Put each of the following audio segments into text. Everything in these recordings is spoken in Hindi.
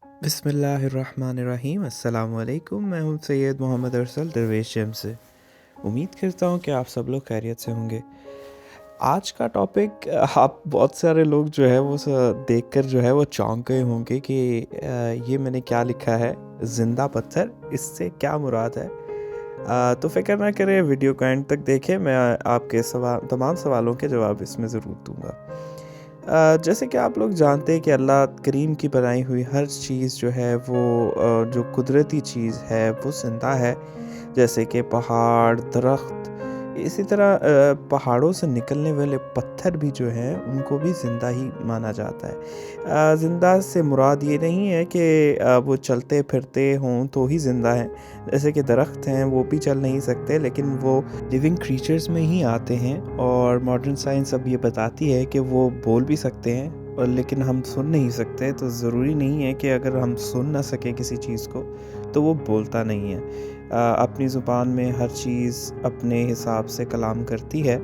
बिस्मिल्लाहिर्रहमानिर्रहीम। अस्सलाम वालेकुम। मैं हूँ सैयद मोहम्मद अरसल दरवेश जम से। उम्मीद करता हूँ कि आप सब लोग खैरियत से होंगे। आज का टॉपिक आप बहुत सारे लोग जो है वो देखकर जो है वो चौंक गए होंगे कि ये मैंने क्या लिखा है, ज़िंदा पत्थर, इससे क्या मुराद है। तो फ़िक्र ना करें, वीडियो को एंड तक देखें। मैं आपके तमाम सवालों के जवाब इसमें ज़रूर दूंगा। जैसे कि आप लोग जानते हैं कि अल्लाह करीम की बनाई हुई हर चीज़ जो है वो जो कुदरती चीज़ है वो ज़िंदा है। जैसे कि पहाड़, दरख्त, इसी तरह पहाड़ों से निकलने वाले पत्थर भी जो हैं उनको भी ज़िंदा ही माना जाता है। ज़िंदा से मुराद ये नहीं है कि वो चलते फिरते हों तो ही ज़िंदा हैं। जैसे कि दरख्त हैं वो भी चल नहीं सकते, लेकिन वो लिविंग क्रीचर्स में ही आते हैं। और मॉडर्न साइंस अब ये बताती है कि वो बोल भी सकते हैं और लेकिन हम सुन नहीं सकते। तो ज़रूरी नहीं है कि अगर हम सुन ना सकें किसी चीज़ को तो वो बोलता नहीं है। अपनी ज़ुबान में हर चीज़ अपने हिसाब से कलाम करती है।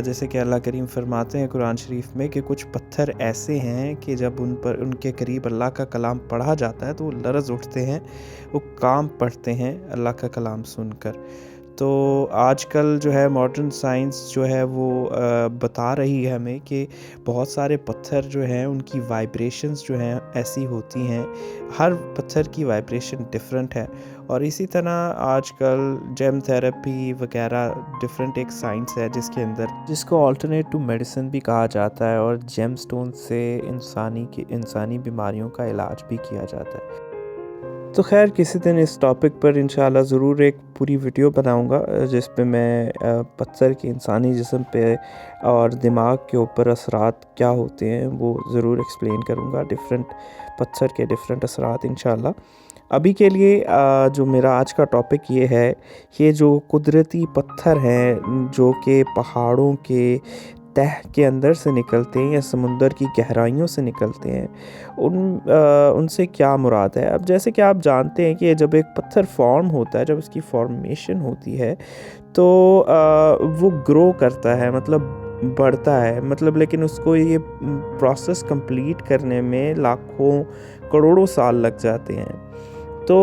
जैसे कि अल्लाह करीम फरमाते हैं कुरान शरीफ में कि कुछ पत्थर ऐसे हैं कि जब उन पर उनके करीब अल्लाह का कलाम पढ़ा जाता है तो वो लरज़ उठते हैं, वो कांप पड़ते हैं अल्लाह का कलाम सुनकर। तो आजकल जो है मॉडर्न साइंस जो है वो बता रही है हमें कि बहुत सारे पत्थर जो हैं उनकी वाइब्रेशंस जो हैं ऐसी होती हैं। हर पत्थर की वाइब्रेशन डिफरेंट है। और इसी तरह आजकल जेम थेरेपी वगैरह डिफरेंट एक साइंस है जिसको अल्टरनेट टू मेडिसिन भी कहा जाता है, और जेम स्टोन से इंसानी बीमारियों का इलाज भी किया जाता है। तो खैर किसी दिन इस टॉपिक पर इंशाल्लाह ज़रूर एक पूरी वीडियो बनाऊंगा जिस पे मैं पत्थर के इंसानी जिस्म पे और दिमाग के ऊपर असरात क्या होते हैं वो ज़रूर एक्सप्लेन करूंगा। डिफरेंट पत्थर के डिफरेंट असरात इंशाल्लाह। अभी के लिए जो मेरा आज का टॉपिक ये है, ये जो कुदरती पत्थर हैं जो कि पहाड़ों के तह के अंदर से निकलते हैं या समुंदर की गहराइयों से निकलते हैं, उनसे क्या मुराद है। अब जैसे कि आप जानते हैं कि जब एक पत्थर फॉर्म होता है, जब उसकी फॉर्मेशन होती है तो वो ग्रो करता है, मतलब बढ़ता है, मतलब लेकिन उसको ये प्रोसेस कंप्लीट करने में लाखों करोड़ों साल लग जाते हैं। तो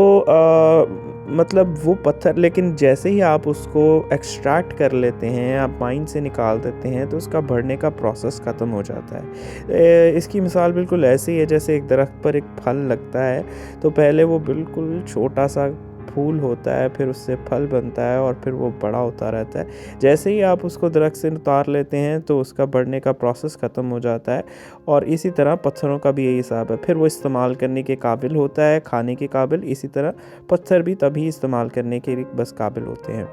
मतलब वो पत्थर, लेकिन जैसे ही आप उसको एक्सट्रैक्ट कर लेते हैं, आप माइन से निकाल देते हैं, तो उसका बढ़ने का प्रोसेस ख़त्म हो जाता है। इसकी मिसाल बिल्कुल ऐसे ही है जैसे एक दरख्त पर एक फल लगता है, तो पहले वो बिल्कुल छोटा सा फूल होता है, फिर उससे फल बनता है और फिर वो बड़ा होता रहता है। जैसे ही आप उसको दरख्त से उतार लेते हैं तो उसका बढ़ने का प्रोसेस ख़त्म हो जाता है। और इसी तरह पत्थरों का भी यही हिसाब है, फिर वो इस्तेमाल करने के काबिल होता है, खाने के काबिल। इसी तरह पत्थर भी तभी इस्तेमाल करने के लिए बस काबिल होते हैं।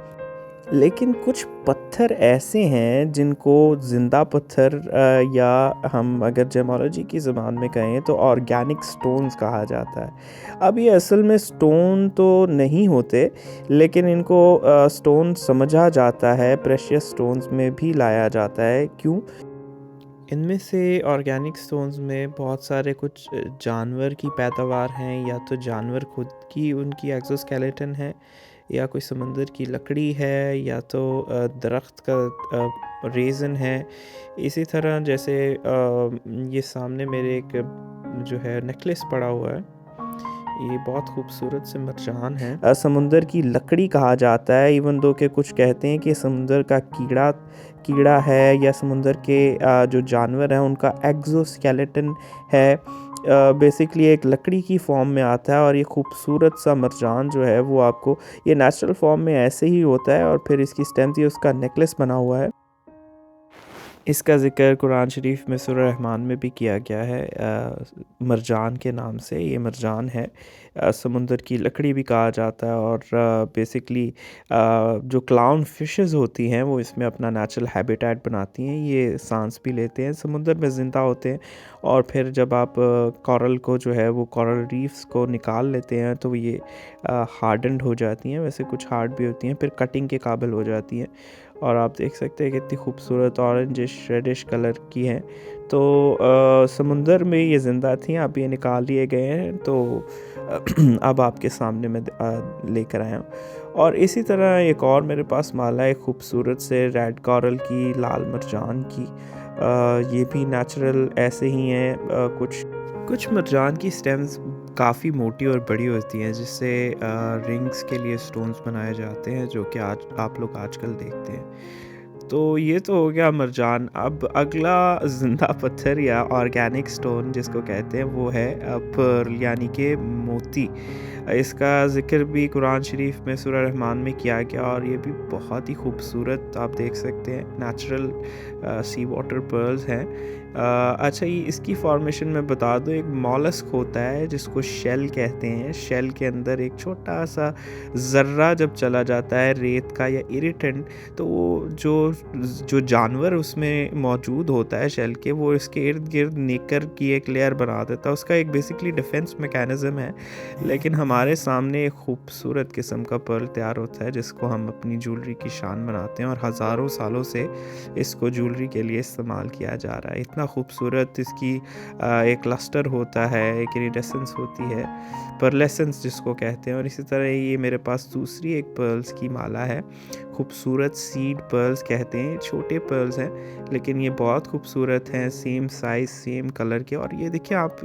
लेकिन कुछ पत्थर ऐसे हैं जिनको ज़िंदा पत्थर या हम अगर जेमोलॉजी की ज़बान में कहें तो ऑर्गेनिक स्टोन्स कहा जाता है। अब ये असल में स्टोन तो नहीं होते, लेकिन इनको स्टोन समझा जाता है, प्रेशियस स्टोन्स में भी लाया जाता है। क्यों? इनमें से ऑर्गेनिक स्टोन्स में बहुत सारे कुछ जानवर की पैदावार हैं, या तो जानवर खुद की उनकी एक्सोस्केलेटन है, या कोई समंदर की लकड़ी है, या तो दरख्त का रेज़न है। इसी तरह जैसे ये सामने मेरे एक जो है नेकलेस पड़ा हुआ है, ये बहुत खूबसूरत से मरजान है। समुंदर की लकड़ी कहा जाता है, इवन दो के कुछ कहते हैं कि समुंदर का कीड़ा है, या समुंदर के जो जानवर हैं उनका एक्सोस्केलेटन है। बेसिकली एक लकड़ी की फॉर्म में आता है, और ये खूबसूरत सा मरजान जो है वो आपको ये नेचुरल फॉर्म में ऐसे ही होता है, और फिर इसकी स्टेम थी, उसका नेकलेस बना हुआ है। इसका ज़िक्र कुरान शरीफ में सूरह रहमान में भी किया गया है मरजान के नाम से। ये मरजान है, समुंदर की लकड़ी भी कहा जाता है। और बेसिकली जो क्लाउन फिशेस होती हैं वो इसमें अपना नेचुरल हैबिटेट बनाती हैं, ये सांस भी लेते हैं, समुंदर में ज़िंदा होते हैं। और फिर जब आप कॉरल को जो है वो कॉरल रीफ्स को निकाल लेते हैं तो ये हार्डन्ड हो जाती हैं, वैसे कुछ हार्ड भी होती हैं, फिर कटिंग के काबिल हो जाती हैं। और आप देख सकते हैं कितनी खूबसूरत ऑरेंजिश रेडिश कलर की हैं। तो समुंदर में ये ज़िंदा थी, अब ये निकाल लिए गए हैं, तो अब आपके सामने मैं लेकर आया हूँ। और इसी तरह एक और मेरे पास माला है खूबसूरत से रेड कॉरल की, लाल मरजान की। ये भी नेचुरल ऐसे ही हैं। कुछ मरजान की स्टेम्स काफ़ी मोटी और बड़ी होती हैं, जिससे रिंग्स के लिए स्टोन्स बनाए जाते हैं, जो कि आज आप लोग आजकल देखते हैं। तो ये तो हो गया मरजान। अब अगला ज़िंदा पत्थर या ऑर्गेनिक स्टोन जिसको कहते हैं वो है पर्ल, यानी कि मोती। इसका ज़िक्र भी कुरान शरीफ में सूरह रहमान में किया गया, और ये भी बहुत ही खूबसूरत आप देख सकते हैं नेचुरल सी वाटर पर्ल्स हैं। अच्छा, ये इसकी फॉर्मेशन में बता दूँ, एक मॉलस्क होता है जिसको शेल कहते हैं। शेल के अंदर एक छोटा सा ज़र्रा जब चला जाता है रेत का या इरिटेंट, तो वो जो जो जानवर उसमें मौजूद होता है शेल के, वो इसके इर्द गिर्द नेकर की एक लेयर बना देता है। उसका एक बेसिकली डिफेंस मैकेनिज़्म है। लेकिन हमारे सामने एक खूबसूरत किस्म का पर्ल तैयार होता है जिसको हम अपनी ज्वेलरी की शान बनाते हैं, और हज़ारों सालों से इसको ज्वेलरी के लिए इस्तेमाल किया जा रहा है। इतना खूबसूरत इसकी एक लस्टर होता है, एक इरिडेसेंस होती है, पर्लेसेंस जिसको कहते हैं। और इसी तरह ये मेरे पास दूसरी एक पर्ल्स की माला है, खूबसूरत सीड पर्ल्स कहते हैं। छोटे पर्ल्स हैं लेकिन ये बहुत खूबसूरत हैं, सेम साइज़ सेम कलर के। और ये देखिए आप,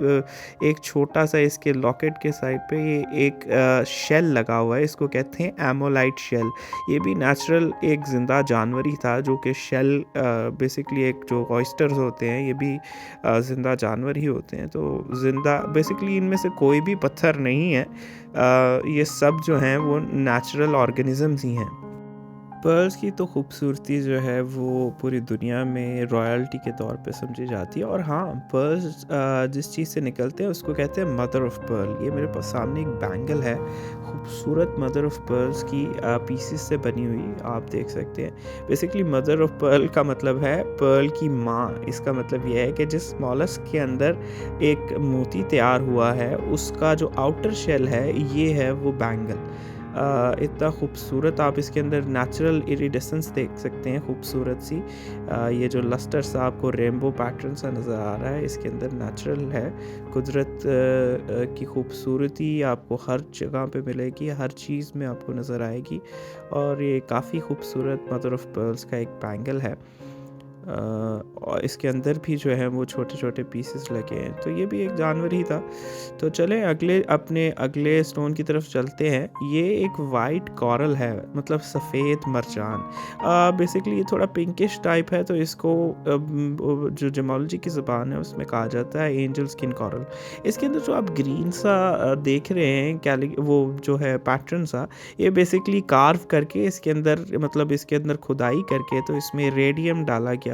एक छोटा सा इसके लॉकेट के साइड पे ये एक शेल लगा हुआ है, इसको कहते हैं एमोलाइट शेल। ये भी नेचुरल एक ज़िंदा जानवर ही था, जो कि शेल बेसिकली एक जो ऑयस्टर्स होते हैं, ये भी ज़िंदा जानवर ही होते हैं। तो ज़िंदा बेसिकली इनमें से कोई भी पत्थर नहीं है, ये सब जो हैं वो नेचुरल ऑर्गेनिज़म्स ही हैं। पर्ल्स की तो खूबसूरती जो है वो पूरी दुनिया में रॉयल्टी के तौर पे समझी जाती है। और हाँ, पर्ल्स जिस चीज़ से निकलते हैं उसको कहते हैं मदर ऑफ़ पर्ल। ये मेरे पास सामने एक बैंगल है, खूबसूरत मदर ऑफ़ पर्ल्स की पीसेस से बनी हुई, आप देख सकते हैं। बेसिकली मदर ऑफ़ पर्ल का मतलब है पर्ल की माँ। इसका मतलब यह है कि जिस मॉलस्क के अंदर एक मोती तैयार हुआ है, उसका जो आउटर शेल है, ये है वो बैंगल। इतना खूबसूरत आप इसके अंदर नेचुरल इरिडेसेंस देख सकते हैं, खूबसूरत सी। ये जो लस्टर सा आपको रेनबो पैटर्न सा नज़र आ रहा है, इसके अंदर नेचुरल है। कुदरत की खूबसूरती आपको हर जगह पे मिलेगी, हर चीज़ में आपको नज़र आएगी। और ये काफ़ी खूबसूरत मदर ऑफ़ पर्ल्स का एक बैंगल है। और इसके अंदर भी जो है वो छोटे छोटे पीसेस लगे हैं, तो ये भी एक जानवर ही था। तो चलें अपने अगले स्टोन की तरफ चलते हैं। ये एक वाइट कॉरल है, मतलब सफ़ेद मरजान। बेसिकली ये थोड़ा पिंकिश टाइप है, तो इसको जो जेमोलॉजी की ज़बान है उसमें कहा जाता है एंजल स्किन कॉरल। इसके अंदर जो आप ग्रीन सा देख रहे हैं, वो जो है पैटर्न सा, ये बेसिकली कार्व करके इसके अंदर, मतलब इसके अंदर खुदाई करके, तो इसमें रेडियम डाला गया है।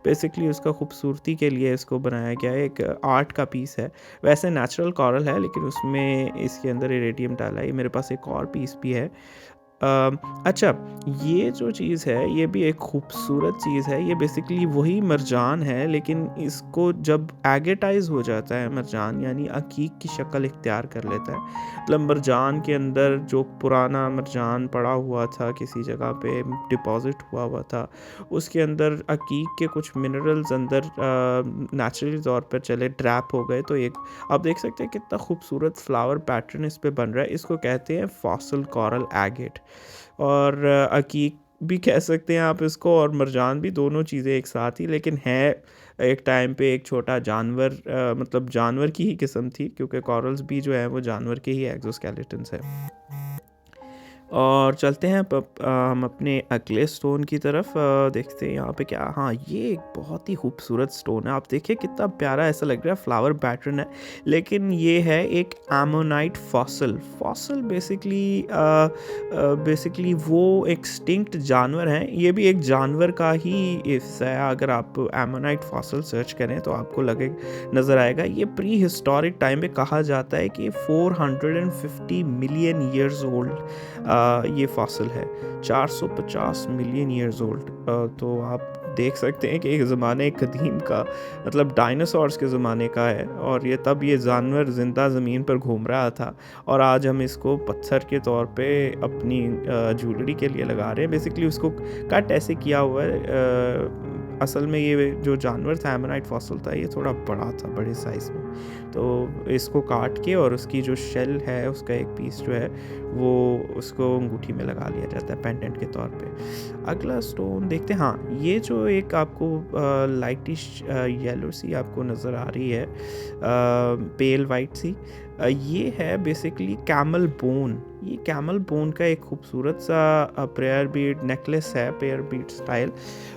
बेसिकली उसका खूबसूरती के लिए इसको बनाया गया है, एक आर्ट का पीस है। वैसे नेचुरल कॉरल है लेकिन उसमें इसके अंदर इरेडियम डाला है। मेरे पास एक और पीस भी है। अच्छा, ये जो चीज़ है ये भी एक खूबसूरत चीज़ है। ये बेसिकली वही मरजान है, लेकिन इसको जब एगेटाइज हो जाता है मरजान, यानी अकीक की शक्ल इख्तियार कर लेता है। मतलब मरजान के अंदर जो पुराना मरजान पड़ा हुआ था, किसी जगह पे डिपॉजिट हुआ था, उसके अंदर अकीक के कुछ मिनरल्स अंदर नेचुरली तौर पर चले ट्रैप हो गए। तो एक आप देख सकते हैं कितना खूबसूरत फ्लावर पैटर्न इस पे बन रहा है। इसको कहते हैं फॉसिल कॉरल एगेट, और अकीक भी कह सकते हैं आप इसको, और मरजान भी, दोनों चीज़ें एक साथ ही। लेकिन है एक टाइम पे एक छोटा जानवर, मतलब जानवर की ही किस्म थी, क्योंकि कॉरल्स भी जो है वो जानवर के ही एक्सोस्केलेटन्स है। और चलते हैं हम अपने अगले स्टोन की तरफ। देखते हैं यहाँ पे क्या। हाँ, ये एक बहुत ही खूबसूरत स्टोन है। आप देखिए कितना प्यारा ऐसा लग रहा है, फ्लावर पैटर्न है, लेकिन ये है एक एमोनाइट फॉसिल। फॉसिल बेसिकली वो एक्सटिंक्ट जानवर हैं। ये भी एक जानवर का ही हिस्सा है। अगर आप एमोनाइट फॉसिल सर्च करें तो आपको नज़र आएगा। ये प्री हिस्टोरिक टाइम पे कहा जाता है कि 450 मिलियन ईयर्स ओल्ड ये फॉसिल है, 450 मिलियन ईयर्स ओल्ड। तो आप देख सकते हैं कि एक ज़माने कदीम का, मतलब डायनासोर्स के ज़माने का है, और ये जानवर ज़िंदा ज़मीन पर घूम रहा था, और आज हम इसको पत्थर के तौर पे अपनी ज्वेलरी के लिए लगा रहे हैं। बेसिकली उसको कट ऐसे किया हुआ है। असल में ये जो जानवर था, एमोनाइट फॉसिल था, ये थोड़ा बड़ा था, बड़े साइज़ में। तो इसको काट के और उसकी जो शेल है उसका एक पीस जो है वो उसको अंगूठी में लगा लिया जाता है पेंडेंट के तौर पे। अगला स्टोन देखते हैं। हाँ, ये जो एक आपको लाइटिश येलो सी आपको नज़र आ रही है, पेल वाइट सी, ये है बेसिकली कैमल बोन। ये कैमल बोन का एक खूबसूरत सा प्रेयर बीड नेकलेस है, प्रेयर बीड स्टाइल।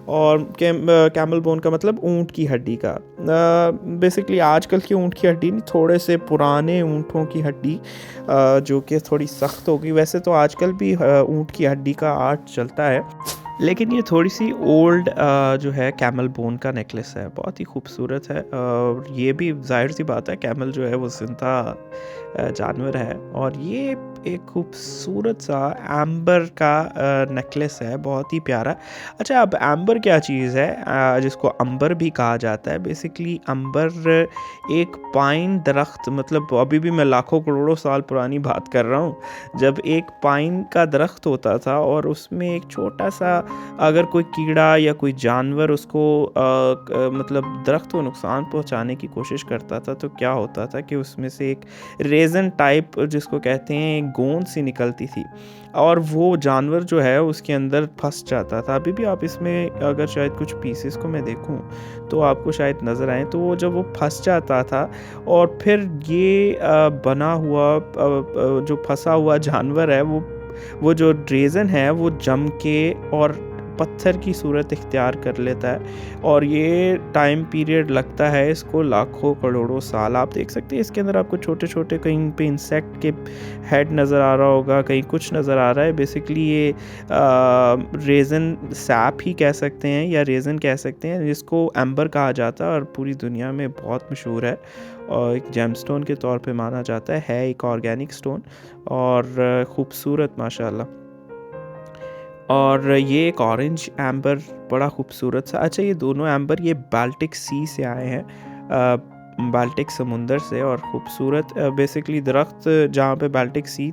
और कैमल बोन का मतलब ऊँट की हड्डी का। बेसिकली आजकल की ऊँट की हड्डी नहीं, थोड़े से पुराने ऊँटों की हड्डी जो कि थोड़ी सख्त होगी। वैसे तो आजकल भी ऊँट की हड्डी का आर्ट चलता है, लेकिन ये थोड़ी सी ओल्ड जो है कैमल बोन का नेकलेस है, बहुत ही खूबसूरत है। और ये भी जाहिर सी बात है, कैमल जो है वो जिंदा जानवर है। और ये एक खूबसूरत सा एम्बर का नेकलेस है, बहुत ही प्यारा। अच्छा, अब एम्बर क्या चीज़ है जिसको अंबर भी कहा जाता है? बेसिकली अंबर एक पाइन दरख्त, मतलब अभी भी मैं लाखों करोड़ों साल पुरानी बात कर रहा हूँ, जब एक पाइन का दरख्त होता था और उसमें एक छोटा सा अगर कोई कीड़ा या कोई जानवर उसको मतलब दरख्त को नुकसान पहुंचाने की कोशिश करता था, तो क्या होता था कि उसमें से एक रेजन टाइप जिसको कहते हैं एक गोंद सी निकलती थी और वो जानवर जो है उसके अंदर फंस जाता था। अभी भी आप इसमें अगर शायद कुछ पीसेस को मैं देखूं तो आपको शायद नज़र आए, तो वो जब वो फंस जाता था और फिर ये बना हुआ जो फंसा हुआ जानवर है वो जो रेज़न है वो जम के और पत्थर की सूरत इख्तियार कर लेता है। और ये टाइम पीरियड लगता है इसको लाखों करोड़ों साल। आप देख सकते हैं इसके अंदर आपको छोटे छोटे कहीं पे इंसेक्ट के हेड नज़र आ रहा होगा, कहीं कुछ नज़र आ रहा है। बेसिकली ये रेज़न सैप ही कह सकते हैं या रेज़न कह सकते हैं, जिसको एम्बर कहा जाता है और पूरी दुनिया में बहुत मशहूर है और एक जेमस्टोन के तौर पे माना जाता है एक ऑर्गेनिक स्टोन और ख़ूबसूरत माशाल्लाह। और ये एक ऑरेंज एम्बर बड़ा खूबसूरत सा। अच्छा, ये दोनों एम्बर ये बाल्टिक सी से आए हैं, बाल्टिक समुंदर से। और ख़ूबसूरत बेसिकली दरख्त जहाँ पे बाल्टिक सी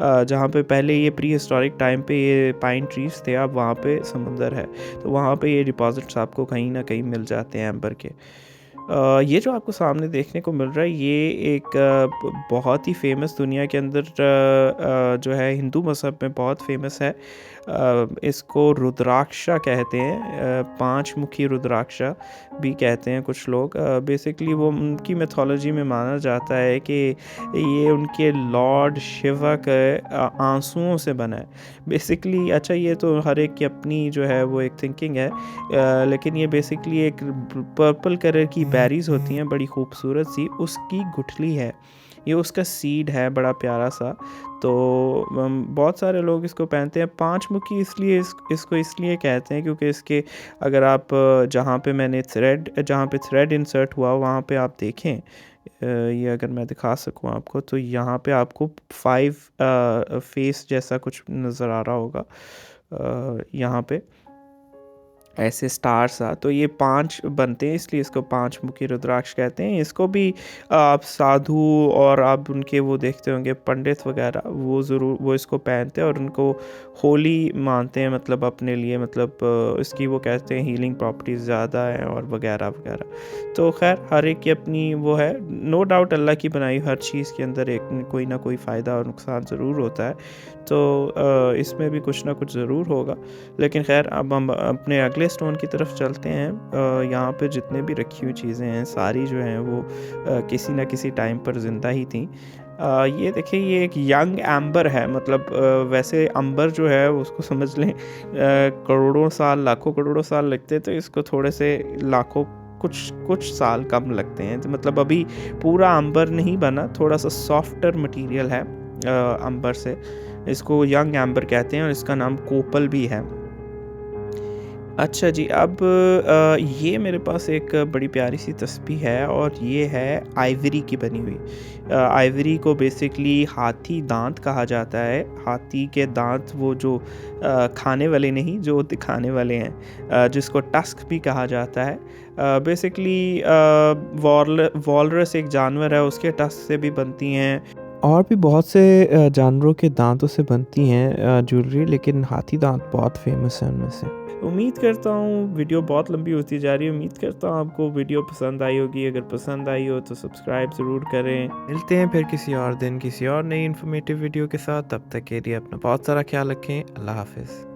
जहाँ पे पहले ये प्री हिस्टोरिक टाइम पे ये पाइन ट्रीज थे, अब वहाँ पे समुंदर है, तो वहाँ पे ये डिपॉजिट्स आपको कहीं ना कहीं मिल जाते हैं एम्बर के। ये जो आपको सामने देखने को मिल रहा है ये एक बहुत ही फेमस दुनिया के अंदर जो है हिंदू मज़हब में बहुत फेमस है। इसको रुद्राक्षा कहते हैं, पांच मुखी रुद्राक्षा भी कहते हैं कुछ लोग। बेसिकली वो उनकी मैथोलॉजी में माना जाता है कि ये उनके लॉर्ड शिवा के आंसुओं से बना है बेसिकली। अच्छा, ये तो हर एक की अपनी जो है वो एक थिंकिंग है, लेकिन ये बेसिकली एक पर्पल कलर की बेरीज होती हैं बड़ी खूबसूरत सी, उसकी गुठली है ये, उसका सीड है बड़ा प्यारा सा। तो बहुत सारे लोग इसको पहनते हैं। पांच मुखी इसलिए इसको इसलिए कहते हैं क्योंकि इसके अगर आप जहाँ पे थ्रेड इंसर्ट हुआ वहाँ पे आप देखें, ये अगर मैं दिखा सकूँ आपको, तो यहाँ पे आपको 5 फेस जैसा कुछ नज़र आ रहा होगा यहाँ पे ऐसे स्टार सा। तो ये 5 बनते हैं इसलिए इसको पांच मुखी रुद्राक्ष कहते हैं। इसको भी आप साधु और आप उनके वो देखते होंगे पंडित वगैरह, वो ज़रूर वो इसको पहनते हैं और उनको होली मानते हैं, मतलब अपने लिए, मतलब इसकी वो कहते हैं हीलिंग प्रॉपर्टीज़ ज़्यादा हैं और वगैरह वगैरह। तो खैर हर एक की अपनी वो है, नो डाउट अल्लाह की बनाई हर चीज़ के अंदर एक कोई ना कोई फ़ायदा और नुकसान ज़रूर होता है, तो इसमें भी कुछ ना कुछ ज़रूर होगा। लेकिन खैर अब हम अपने अगले स्टोन की तरफ चलते हैं। यहाँ पे जितने भी रखी हुई चीज़ें हैं सारी जो हैं वो किसी न किसी टाइम पर ज़िंदा ही थी। ये देखिए, ये एक यंग एम्बर है, मतलब वैसे अंबर जो है उसको समझ लें करोड़ों साल लाखों करोड़ों साल लगते, तो इसको थोड़े से लाखों कुछ साल कम लगते हैं। तो मतलब अभी पूरा अंबर नहीं बना, थोड़ा सा सॉफ्टर मटेरियल है अंबर से। इसको यंग एम्बर कहते हैं और इसका नाम कोपल भी है। अच्छा जी, अब ये मेरे पास एक बड़ी प्यारी सी तस्बीह है और ये है आइवरी की बनी हुई। आइवरी को बेसिकली हाथी दांत कहा जाता है। हाथी के दांत वो जो खाने वाले नहीं, जो दिखाने वाले हैं, जिसको टस्क भी कहा जाता है। बेसिकली वॉलरस एक जानवर है, उसके टस्क से भी बनती हैं और भी बहुत से जानवरों के दांतों से बनती हैं ज्वेलरी, लेकिन हाथी दांत बहुत फेमस है उनमें से। उम्मीद करता हूँ वीडियो बहुत लंबी होती जा रही है, उम्मीद करता हूँ आपको वीडियो पसंद आई होगी। अगर पसंद आई हो तो सब्सक्राइब ज़रूर करें। मिलते हैं फिर किसी और दिन किसी और नई इन्फॉर्मेटिव वीडियो के साथ। तब तक के लिए अपना बहुत सारा ख्याल रखें। अल्लाह हाफिज़।